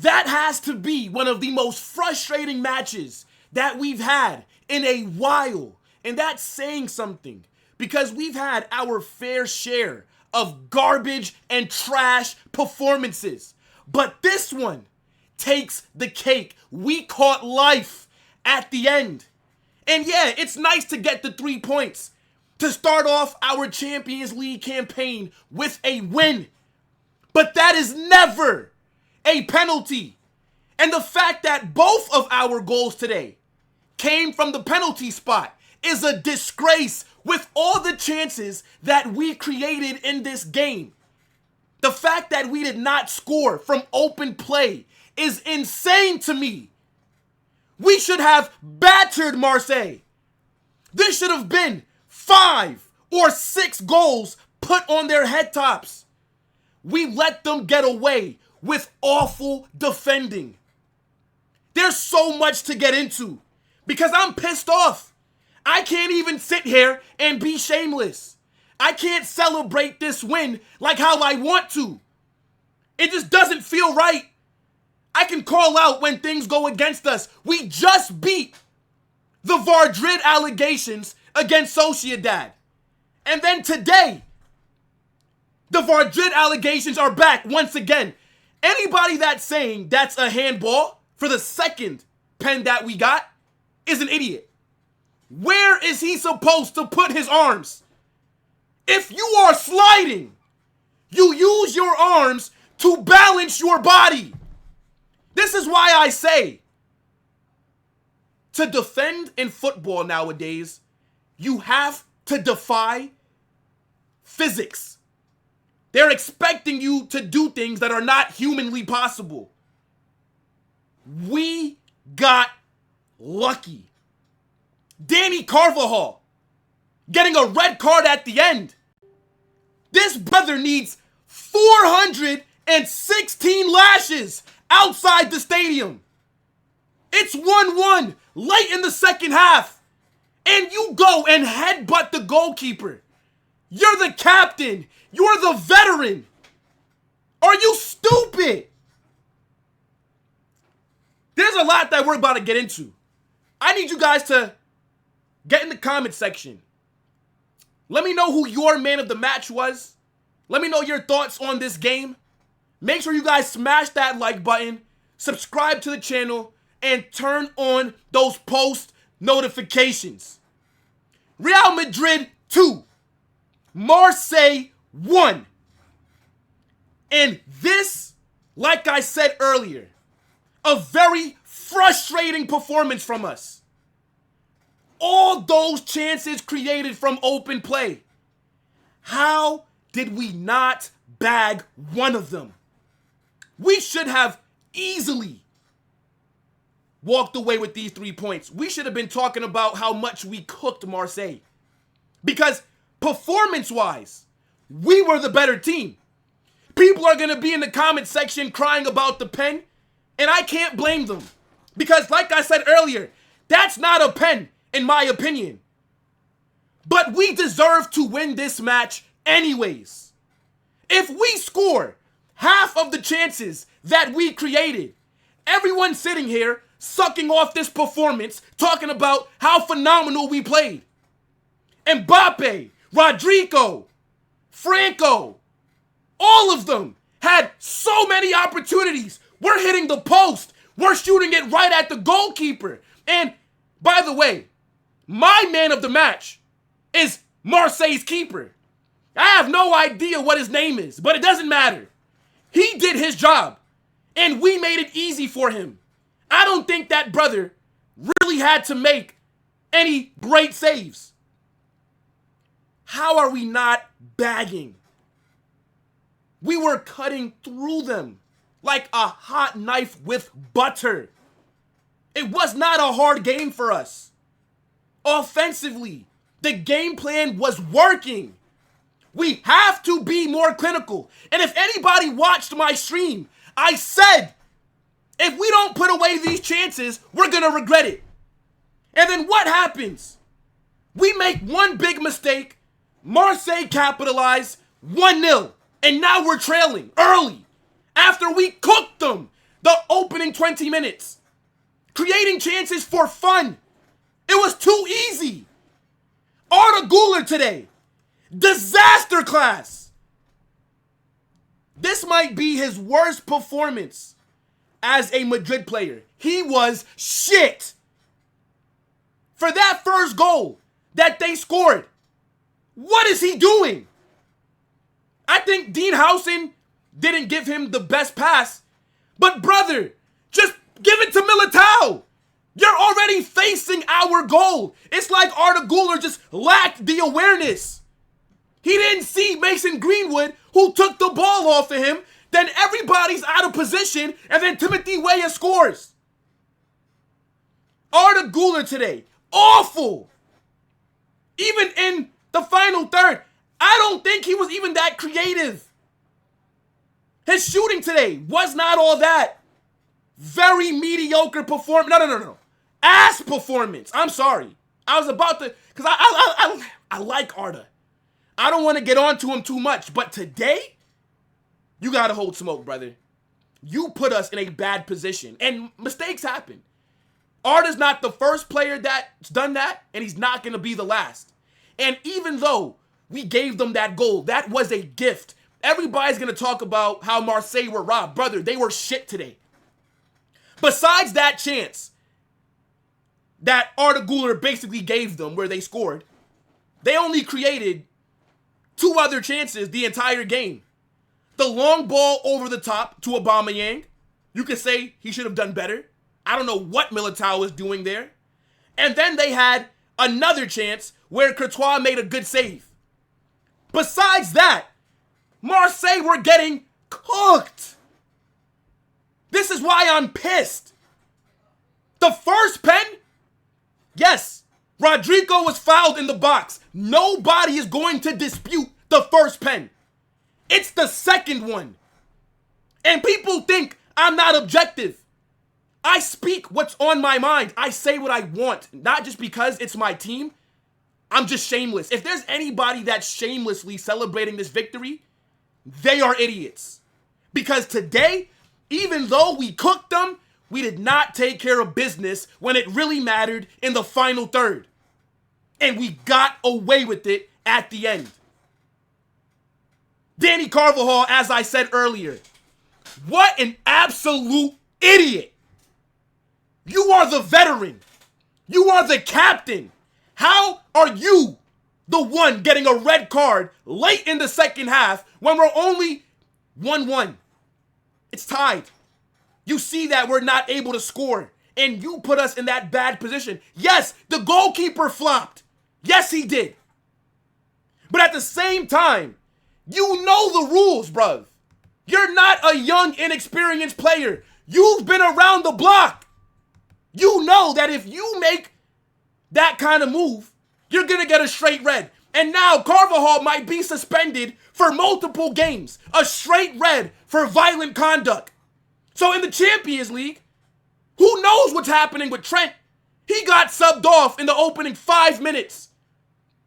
That has to be one of the most frustrating matches that we've had in a while. And that's saying something, because we've had our fair share of garbage and trash performances. But this one takes the cake. We caught life at the end. And yeah, it's nice to get the 3 points to start off our Champions League campaign with a win. But that is never a penalty. And the fact that both of our goals today came from the penalty spot is a disgrace with all the chances that we created in this game. The fact that we did not score from open play is insane to me. We should have battered Marseille. This should have been 5 or 6 goals put on their head tops. We let them get away with awful defending. There's so much to get into because I'm pissed off. I can't even sit here and be shameless. I can't celebrate this win like how I want to. It just doesn't feel right. I can call out when things go against us. We just beat the Madrid allegations against Sociedad. And then today, the Madrid allegations are back once again. Anybody that's saying that's a handball for the second pen that we got is an idiot. Where is he supposed to put his arms? If you are sliding, you use your arms to balance your body. This is why I say, to defend in football nowadays, you have to defy physics. They're expecting you to do things that are not humanly possible. We got lucky. Dani Carvajal getting a red card at the end. This brother needs 416 lashes outside the stadium. It's 1-1 late in the second half. And you go and headbutt the goalkeeper. You're the captain. You're the veteran. Are you stupid? There's a lot that we're about to get into. I need you guys to get in the comment section. Let me know who your man of the match was. Let me know your thoughts on this game. Make sure you guys smash that like button, subscribe to the channel, and turn on those post notifications. Real Madrid 2, Marseille 1. And this, like I said earlier, a very frustrating performance from us. All those chances created from open play. How did we not bag one of them? We should have easily walked away with these 3 points. We should have been talking about how much we cooked Marseille. Because performance-wise, we were the better team. People are going to be in the comment section crying about the pen, and I can't blame them. Because like I said earlier, that's not a pen, in my opinion. But we deserve to win this match anyways. If we score half of the chances that we created, everyone sitting here sucking off this performance, talking about how phenomenal we played. Mbappé, Rodrigo, Franco, all of them had so many opportunities. We're hitting the post. We're shooting it right at the goalkeeper. And by the way, my man of the match is Marseille's keeper. I have no idea what his name is, but it doesn't matter. He did his job, and we made it easy for him. I don't think that brother really had to make any great saves. How are we not bagging? We were cutting through them like a hot knife with butter. It was not a hard game for us. Offensively, the game plan was working. We have to be more clinical. And if anybody watched my stream, I said, if we don't put away these chances, we're going to regret it. And then what happens? We make one big mistake, Marseille capitalize, 1-0, and now we're trailing early after we cooked them the opening 20 minutes. Creating chances for fun. It was too easy. Arda Güler today. Disaster class. This might be his worst performance as a Madrid player. He was shit. For that first goal that they scored, what is he doing? I think Dean Howson didn't give him the best pass, but brother, just give it to Militao. You're already facing our goal. It's like Arda Güler just lacked the awareness. He didn't see Mason Greenwood, who took the ball off of him. Then everybody's out of position, and then Timothy Weah scores. Arda Güler today, awful. Even in the final third, I don't think he was even that creative. His shooting today was not all that. Very mediocre performance. No. Ass performance. I'm sorry. I was about to, because I like Arda. I don't want to get on to him too much, but today, you got to hold smoke, brother. You put us in a bad position, and mistakes happen. Arda's not the first player that's done that, and he's not going to be the last. And even though we gave them that goal, that was a gift. Everybody's going to talk about how Marseille were robbed. Brother, they were shit today. Besides that chance that Arda Güler basically gave them where they scored, they only created 2 other chances the entire game. The long ball over the top to Aubameyang. You could say he should have done better. I don't know what Militao was doing there. And then they had another chance where Courtois made a good save. Besides that, Marseille were getting cooked. This is why I'm pissed. The first pen, yes, Rodrigo was fouled in the box. Nobody is going to dispute the first pen. It's the second one. And people think I'm not objective. I speak what's on my mind. I say what I want, not just because it's my team. I'm just shameless. If there's anybody that's shamelessly celebrating this victory, they are idiots. Because today, even though we cooked them, we did not take care of business when it really mattered in the final third. And we got away with it at the end. Dani Carvajal, as I said earlier, what an absolute idiot. You are the veteran. You are the captain. How are you the one getting a red card late in the second half when we're only 1-1? It's tied. You see that we're not able to score, and you put us in that bad position. Yes, the goalkeeper flopped. Yes, he did. But at the same time, you know the rules, bruv. You're not a young, inexperienced player. You've been around the block. You know that if you make that kind of move, you're going to get a straight red. And now Carvajal might be suspended for multiple games. A straight red for violent conduct. So in the Champions League, who knows what's happening with Trent? He got subbed off in the opening 5 minutes.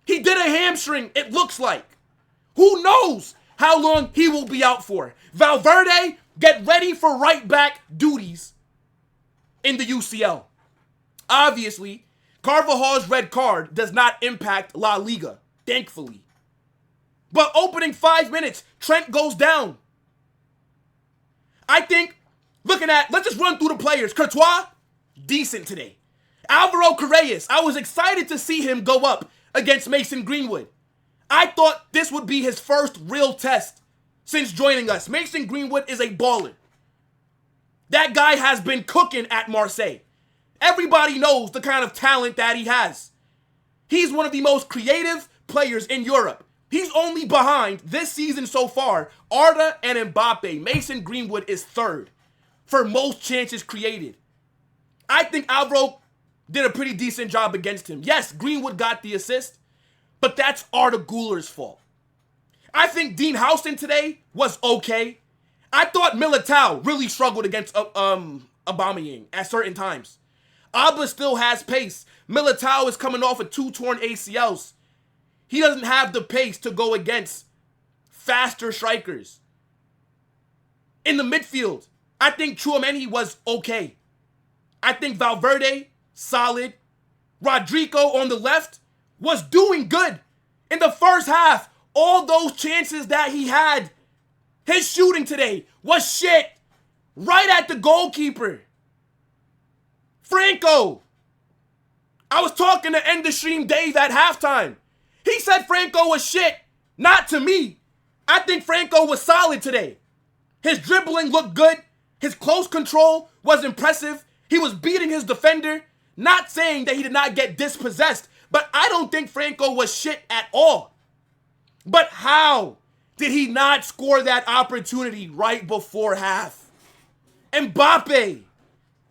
He did a hamstring, it looks like. Who knows how long he will be out for? Valverde, get ready for right back duties in the UCL. Obviously, Carvajal's red card does not impact La Liga, thankfully. But opening 5 minutes, Trent goes down. I think, let's just run through the players. Courtois, decent today. Alvaro Carreras, I was excited to see him go up against Mason Greenwood. I thought this would be his first real test since joining us. Mason Greenwood is a baller. That guy has been cooking at Marseille. Everybody knows the kind of talent that he has. He's one of the most creative players in Europe. He's only behind, this season so far, Arda and Mbappé. Mason Greenwood is third for most chances created. I think Alvaro did a pretty decent job against him. Yes, Greenwood got the assist, but that's Arda Güler's fault. I think Dean Howson today was okay. I thought Militao really struggled against Aubameyang at certain times. Abba still has pace. Militao is coming off of 2 torn ACLs. He doesn't have the pace to go against faster strikers. In the midfield, I think Tchouaméni was okay. I think Valverde, solid. Rodrigo on the left was doing good. In the first half, all those chances that he had, his shooting today was shit. Right at the goalkeeper. Franco. I was talking to End the Stream Dave at halftime. He said Franco was shit. Not to me. I think Franco was solid today. His dribbling looked good. His close control was impressive. He was beating his defender. Not saying that he did not get dispossessed, but I don't think Franco was shit at all. But how did he not score that opportunity right before half? Mbappé.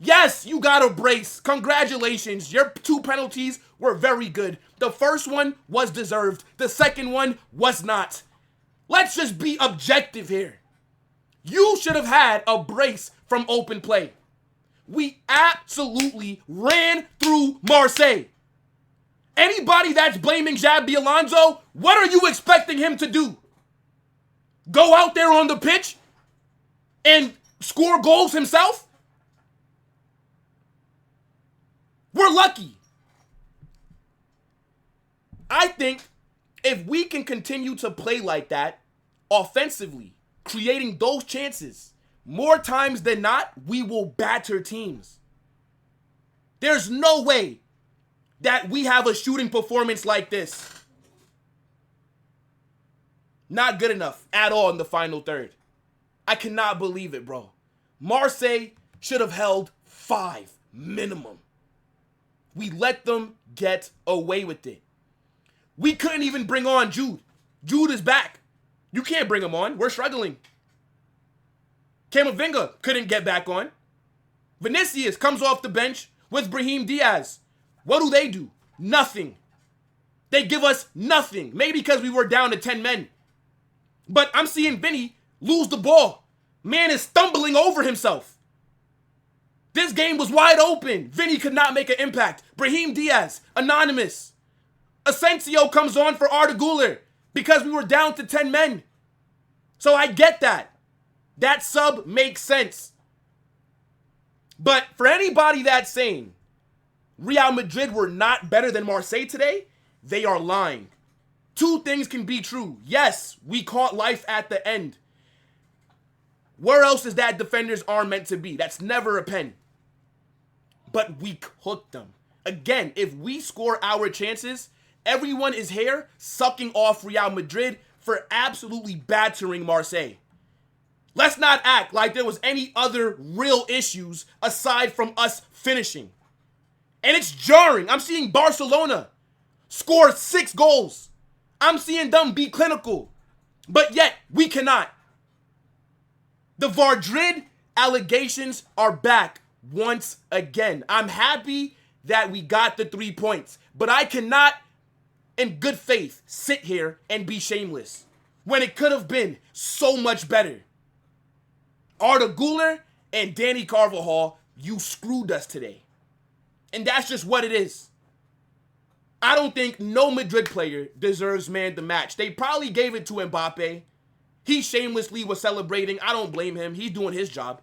Yes, you got a brace. Congratulations. Your 2 penalties were very good. The first one was deserved. The second one was not. Let's just be objective here. You should have had a brace from open play. We absolutely ran through Marseille. Anybody that's blaming Xabi Alonso, what are you expecting him to do? Go out there on the pitch and score goals himself? We're lucky. I think if we can continue to play like that, offensively, creating those chances, more times than not, we will batter teams. There's no way that we have a shooting performance like this. Not good enough at all in the final third. I cannot believe it, bro. Marseille should have held 5 minimum. We let them get away with it. We couldn't even bring on Jude. Jude is back. You can't bring him on. We're struggling. Camavinga couldn't get back on. Vinicius comes off the bench with Brahim Diaz. What do? Nothing. They give us nothing. Maybe because we were down to 10 men. But I'm seeing Vinny lose the ball. Man is stumbling over himself. This game was wide open. Vinny could not make an impact. Brahim Diaz, anonymous. Asensio comes on for Arda Güler because we were down to 10 men. So I get that. That sub makes sense. But for anybody that's saying Real Madrid were not better than Marseille today, they are lying. 2 things can be true. Yes, we caught life at the end. Where else is that defender's arm meant to be? That's never a pen. But we cooked them. Again, if we score our chances, everyone is here sucking off Real Madrid for absolutely battering Marseille. Let's not act like there was any other real issues aside from us finishing. And it's jarring. I'm seeing Barcelona score 6 goals. I'm seeing them be clinical. But yet, we cannot. The Vardrid allegations are back once again. I'm happy that we got the 3 points. But I cannot, in good faith, sit here and be shameless when it could have been so much better. Arda Güler and Dani Carvajal, you screwed us today. And that's just what it is. I don't think no Madrid player deserves man the match. They probably gave it to Mbappé. He shamelessly was celebrating. I don't blame him. He's doing his job.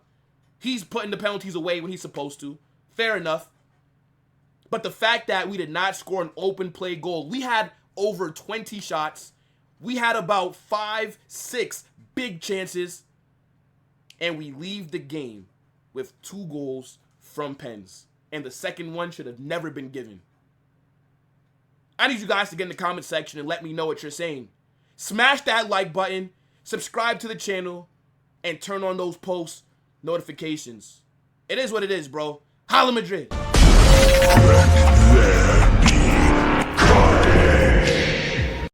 He's putting the penalties away when he's supposed to. Fair enough. But the fact that we did not score an open play goal, we had over 20 shots. We had about 5, 6 big chances. And we leave the game with 2 goals from pens. And the second one should have never been given. I need you guys to get in the comment section and let me know what you're saying. Smash that like button, subscribe to the channel, and turn on those post notifications. It is what it is, bro. Holla Madrid.